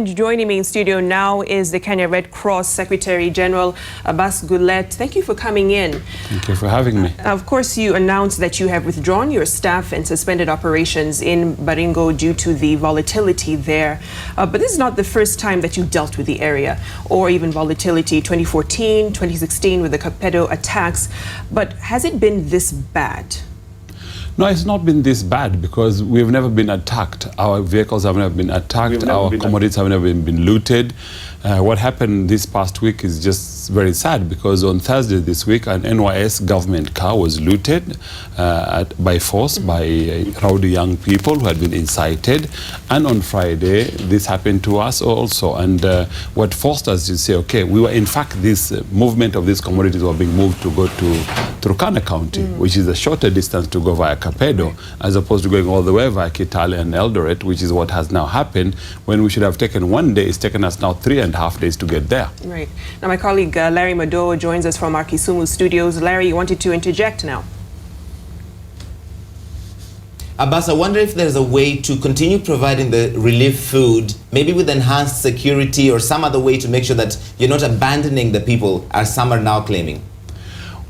Joining me in studio now is the Kenya Red Cross Secretary General Abbas Gullet. Thank you for coming in. Thank you for having me. Of course, you announced that you have withdrawn your staff and suspended operations in Baringo due to the volatility there. But this is not the first time that you dealt with the area or even volatility. 2014, 2016 with the Kapedo attacks. But has it been this bad? No, it's not been this bad because we've never been attacked. Our vehicles have never been attacked. Our commodities have never been looted. What happened this past week is just very sad because on Thursday this week, an NYS government car was looted by force by rowdy young people who had been incited. And on Friday, this happened to us also. And what forced us to say, okay, we were in fact, this movement of these commodities were being moved to go to Turkana County, which is a shorter distance to go via Kapedo, as opposed to going all the way via Kitale and Eldoret, which is what has now happened. When we should have taken 1 day, it's taken us now 3.5 days to get there. Right. Now, my colleague Larry Mado joins us from our Kisumu studios. Larry, you wanted to interject now. Abbas, I wonder if there's a way to continue providing the relief food, maybe with enhanced security or some other way to make sure that you're not abandoning the people, as some are now claiming.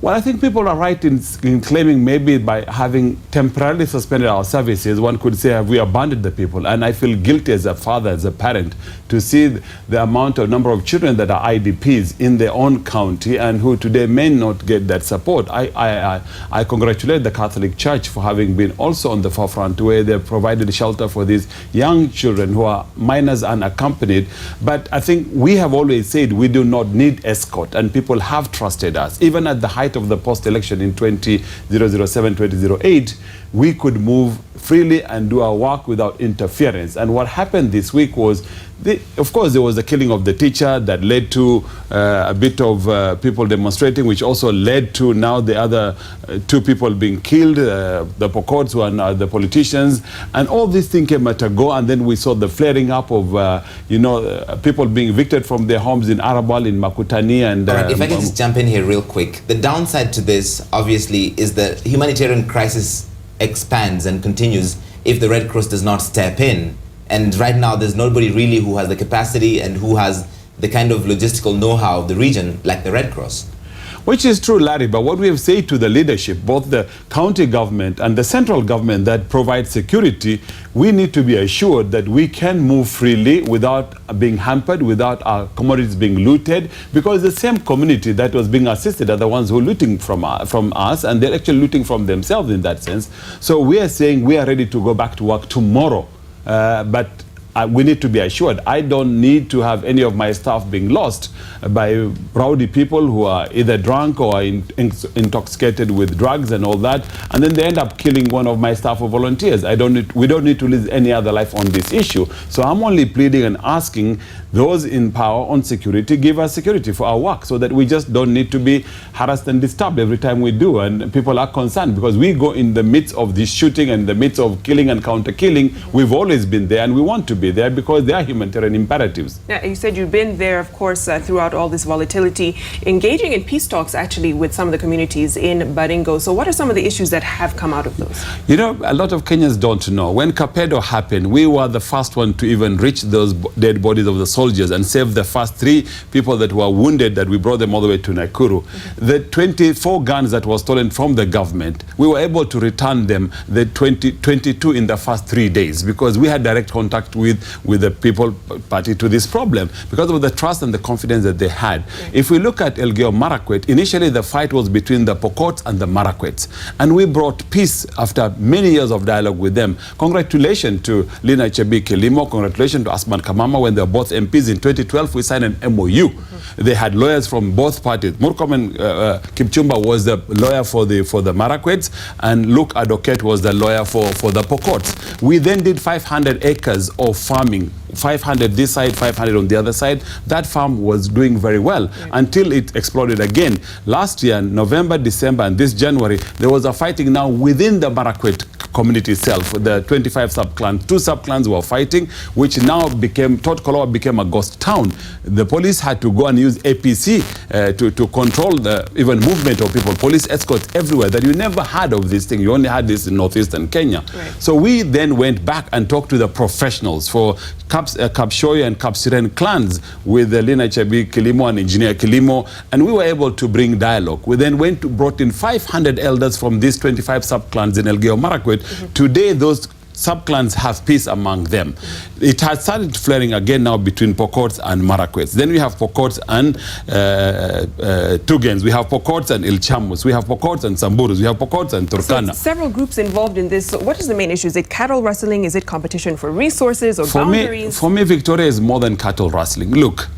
Well, I think people are right in claiming maybe by having temporarily suspended our services, one could say, have we abandoned the people? And I feel guilty as a father, as a parent, to see the number of children that are IDPs in their own county and who today may not get that support. I congratulate the Catholic Church for having been also on the forefront where they provided shelter for these young children who are minors unaccompanied. But I think we have always said we do not need escort, and people have trusted us. Even at the height of the post-election in 2007, 2008, we could move freely and do our work without interference. And what happened this week was, of course, there was the killing of the teacher that led to a bit of people demonstrating, which also led to now the other two people being killed, the Pokots who are now the politicians. And all these things came at a go, and then we saw the flaring up of, people being evicted from their homes in Arabal, in Makutani. And all right, if I can just jump in here real quick. The downside to this, obviously, is the humanitarian crisis expands and continues if the Red Cross does not step in. And right now, there's nobody really who has the capacity and who has the kind of logistical know-how of the region like the Red Cross. Which is true, Larry, but what we have said to the leadership, both the county government and the central government that provides security, we need to be assured that we can move freely without being hampered, without our commodities being looted, because the same community that was being assisted are the ones who are looting from us, and they're actually looting from themselves in that sense. So we are saying we are ready to go back to work tomorrow, but we need to be assured. I don't need to have any of my staff being lost by rowdy people who are either drunk or intoxicated with drugs and all that, and then they end up killing one of my staff or volunteers. We don't need to lose any other life on this issue. So I'm only pleading and asking those in power on security, give us security for our work so that we just don't need to be harassed and disturbed every time we do. And people are concerned because we go in the midst of this shooting and the midst of killing and counter-killing. We've always been there and we want to be there because they are humanitarian imperatives. Yeah, you said you've been there, of course, throughout all this volatility, engaging in peace talks actually with some of the communities in Baringo. So what are some of the issues that have come out of those? You know, a lot of Kenyans don't know. When Kapedo happened, we were the first one to even reach those dead bodies of the soldiers and save the first 3 people that were wounded, that we brought them all the way to Nakuru. The 24 guns that were stolen from the government, we were able to return them, the 22 in the first 3 days, because we had direct contact with the people party to this problem because of the trust and the confidence that they had. If we look at Elgeyo Marakwet, initially the fight was between the Pokots and the Marakwets, and we brought peace after many years of dialogue with them. Congratulations to Lina Chebi Kilimo, congratulations to Asman Kamama. When they were both MPs in 2012, we signed an MOU. They had lawyers from both parties. Murkomen Kipchumba was the lawyer for the Marakwets, and Luke Advocate was the lawyer for the Pokots. We then did 500 acres of farming, 500 this side, 500 on the other side. That farm was doing very well until it exploded again. Last year, November, December, and this January, there was a fighting now within the Marakwet community itself. The 25 sub-clans, 2 sub-clans were fighting, which now became, Kolowa became a ghost town. The police had to go and use APC to control the even movement of people. Police escorts everywhere that you never heard of this thing. You only had this in northeastern Kenya. Right. So we then went back and talked to the professionals for Kapshoya and Kapsiren clans with Lina Chabi Kilimo and Engineer Kilimo, and we were able to bring dialogue. We then brought in 500 elders from these 25 sub-clans in Elgeyo Marakwet. Today, those sub-clans have peace among them. It has started flaring again now between Pokots and Marakwets. Then we have Pokots and Tugens. We have Pokots and Ilchamus. We have Pokots and Samburus. We have Pokots and Turkana. So several groups involved in this. So what is the main issue? Is it cattle rustling? Is it competition for resources or boundaries? For me, Victoria is more than cattle rustling. Look,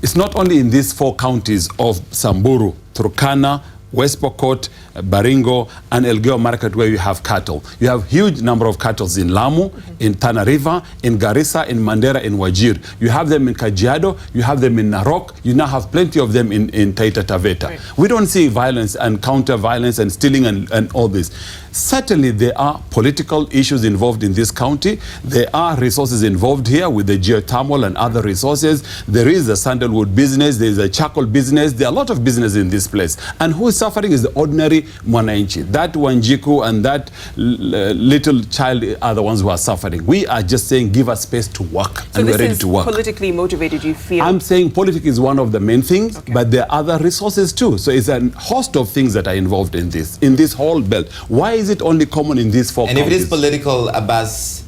it's not only in these 4 counties of Samburu, Turkana, West Pokot, Baringo, and Elgeyo Marakwet where you have cattle. You have huge number of cattle in Lamu, in Tana River, in Garissa, in Mandera, in Wajir. You have them in Kajiado, you have them in Narok, you now have plenty of them in Taita Taveta. Right. We don't see violence and counter-violence and stealing and all this. Certainly there are political issues involved in this county. There are resources involved here with the geothermal and other resources. There is a sandalwood business, there is a charcoal business, there are a lot of business in this place. And who is suffering is the ordinary Mwananchi. That Wanjiku and that little child are the ones who are suffering. We are just saying give us space to work, so and we're ready to work. So this is politically motivated, you feel? I'm saying politics is one of the main things, okay, but there are other resources too. So it's a host of things that are involved in this whole belt. Why is it only common in these 4 counties? And if it is political, Abbas,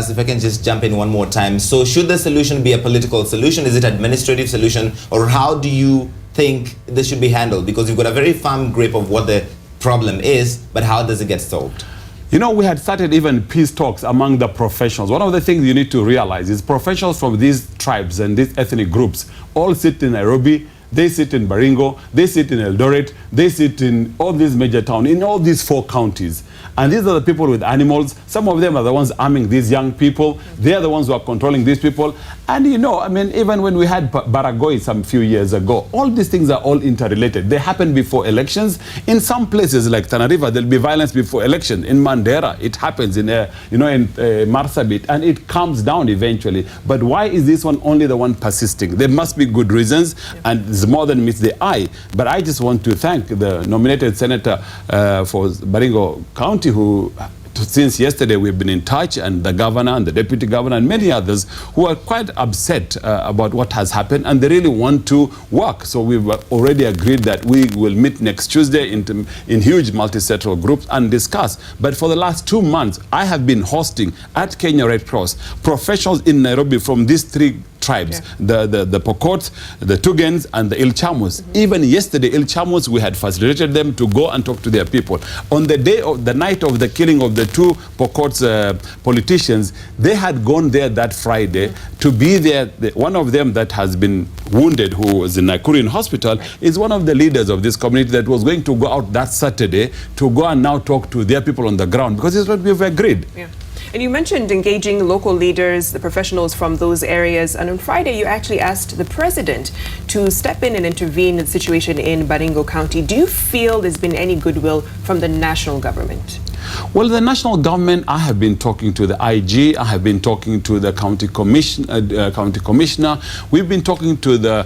if I can just jump in one more time. So should the solution be a political solution? Is it an administrative solution? Or how do you think this should be handled? Because you've got a very firm grip of what the problem is, but how does it get solved? You know, we had started even peace talks among the professionals. One of the things you need to realize is professionals from these tribes and these ethnic groups all sit in Nairobi, they sit in Baringo, they sit in Eldoret, they sit in all these major towns, in all these 4 counties. And these are the people with animals. Some of them are the ones arming these young people. They are the ones who are controlling these people. And you know, I mean, even when we had Baragoi some few years ago, all these things are all interrelated. They happen before elections. In some places like Tana River, there'll be violence before election. In Mandera, it happens in Marsabit, and it calms down eventually. But why is this one only the one persisting? There must be good reasons, and it's more than meets the eye. But I just want to thank the nominated senator for Baringo County, who since yesterday we've been in touch, and the governor and the deputy governor and many others who are quite upset about what has happened, and they really want to work. So we've already agreed that we will meet next Tuesday in huge multi-sectoral groups and discuss. But for the last 2 months, I have been hosting at Kenya Red Cross professionals in Nairobi from these 3 tribes, the Pokots, the Tugens, and the Ilchamus. Even yesterday, Ilchamus, we had facilitated them to go and talk to their people. On the night of the killing of the 2 Pokots politicians, they had gone there that Friday to be there. One of them that has been wounded, who was in Nakuru hospital, is one of the leaders of this community that was going to go out that Saturday to go and now talk to their people on the ground, because it's what we've agreed. Yeah. And you mentioned engaging local leaders, the professionals from those areas. And on Friday, you actually asked the president to step in and intervene in the situation in Baringo County. Do you feel there's been any goodwill from the national government? Well, the national government, I have been talking to the IG, I have been talking to the county commissioner. We've been talking to the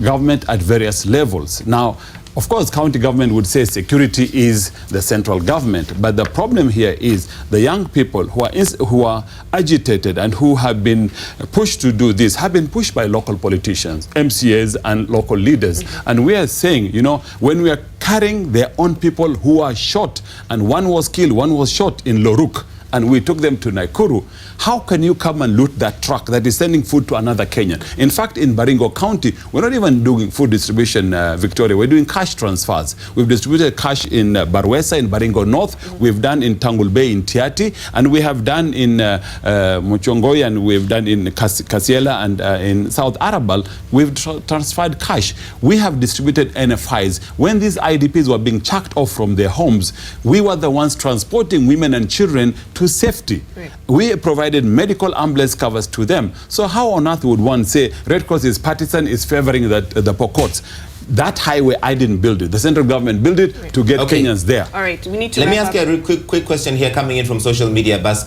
government at various levels. Now, of course, county government would say security is the central government, but the problem here is the young people who are agitated and who have been pushed to do this have been pushed by local politicians, MCAs, and local leaders. And we are saying, you know, when we are carrying their own people who are shot, and one was killed, one was shot in Loruk, and we took them to Nakuru, how can you come and loot that truck that is sending food to another Kenyan? In fact, in Baringo County, we're not even doing food distribution, Victoria. We're doing cash transfers. We've distributed cash in Barwesa, in Baringo North. We've done in Tangul Bay, in Tiati. And we have done in Muchongoi, and we've done in Kasiela, and in South Arabal. We've transferred cash. We have distributed NFIs. When these IDPs were being chucked off from their homes, we were the ones transporting women and children to safety. Right. We provided medical ambulance covers to them. So how on earth would one say Red Cross is partisan, is favoring the Pokots? That highway, I didn't build it. The central government built it to get Okay. Kenyans there. All right, we need to Let me wrap ask you up. a real quick question here coming in from social media, Abbas,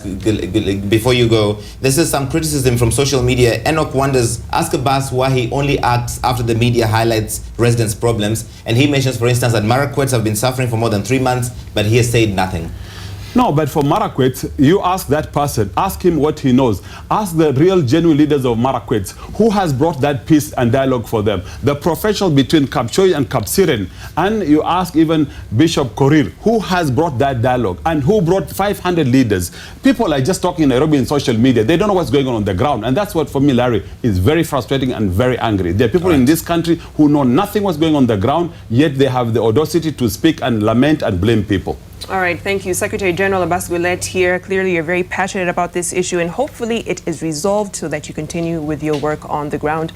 before you go. This is some criticism from social media. Enoch wonders, ask Abbas why he only acts after the media highlights residents' problems. And he mentions, for instance, that Marakwets have been suffering for more than 3 months, but he has said nothing. No, but for Marakwet, you ask that person, ask him what he knows. Ask the real, genuine leaders of Marakwet, who has brought that peace and dialogue for them. The professional between Kapchoi and Kapsiren. And you ask even Bishop Korir, who has brought that dialogue and who brought 500 leaders. People are just talking in Nairobi in social media. They don't know what's going on the ground. And that's what, for me, Larry, is very frustrating and very angry. There are people in this country who know nothing what's going on the ground, yet they have the audacity to speak and lament and blame people. All right, thank you. Secretary General Abbas Gullet here. Clearly, you're very passionate about this issue, and hopefully it is resolved so that you continue with your work on the ground.